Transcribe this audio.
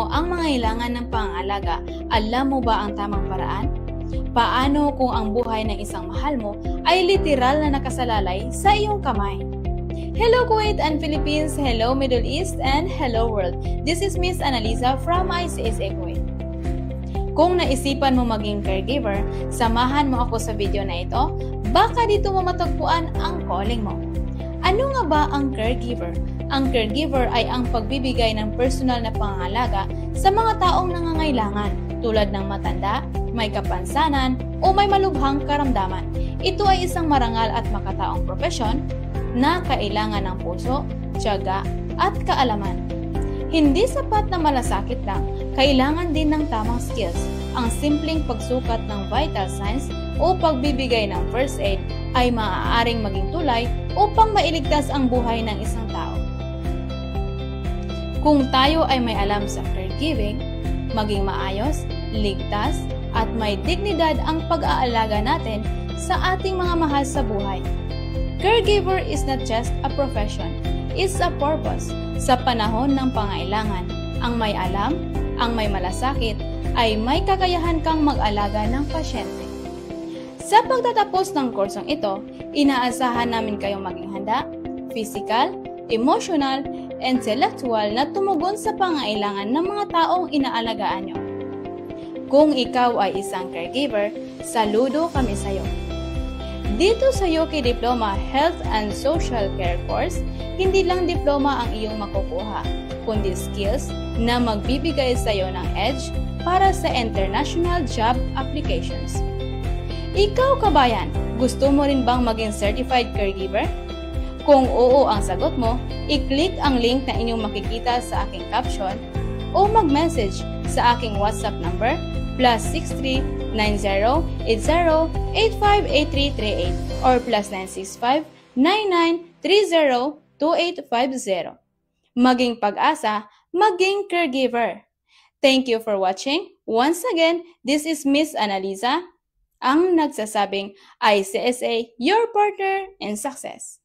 mo ang mga kailangan ng pangangalaga? Alam mo ba ang tamang paraan? Paano kung ang buhay ng isang mahal mo ay literal na nakasalalay sa iyong kamay? Hello Kuwait and Philippines, hello Middle East, and hello world. This is Miss Annalisa from ICSA Kuwait. Kung naisipan mo maging caregiver, samahan mo ako sa video na ito. Baka dito mo matagpuan ang calling mo. Ano nga ba ang caregiver? Ang caregiver ay ang pagbibigay ng personal na pangangalaga sa mga taong nangangailangan tulad ng matanda, may kapansanan, o may malubhang karamdaman. Ito ay isang marangal at makataong propesyon na kailangan ng puso, tiyaga, at kaalaman. Hindi sapat na malasakit lang, kailangan din ng tamang skills. Ang simpleng pagsukat ng vital signs o pagbibigay ng first aid ay maaaring maging tulay upang mailigtas ang buhay ng isang tao. Kung tayo ay may alam sa caregiving, maging maayos, ligtas, at may dignidad ang pag-aalaga natin sa ating mga mahal sa buhay. Caregiver is not just a profession, it's a purpose. Sa panahon ng pangailangan, ang may alam, ang may malasakit, ay may kakayahan kang mag-alaga ng pasyente. Sa pagtatapos ng kursong ito, inaasahan namin kayong maging handa, physical, emotional, intellectual na tumugon sa pangailangan ng mga taong inaalagaan nyo. Kung ikaw ay isang caregiver, saludo kami sa iyo. Dito sa UK Diploma Health and Social Care Course, hindi lang diploma ang iyong makukuha, kundi skills na magbibigay sa iyo ng edge para sa international job applications. Ikaw kabayan, gusto mo rin bang maging certified caregiver? Kung oo ang sagot mo, i-click ang link na inyong makikita sa aking caption o mag-message sa aking WhatsApp number +63 9080858338 or +965 99302850. Maging pag-asa, maging caregiver. Thank you for watching. Once again, this is Miss Annalisa, ang nagsasabing ICSA, your partner in success.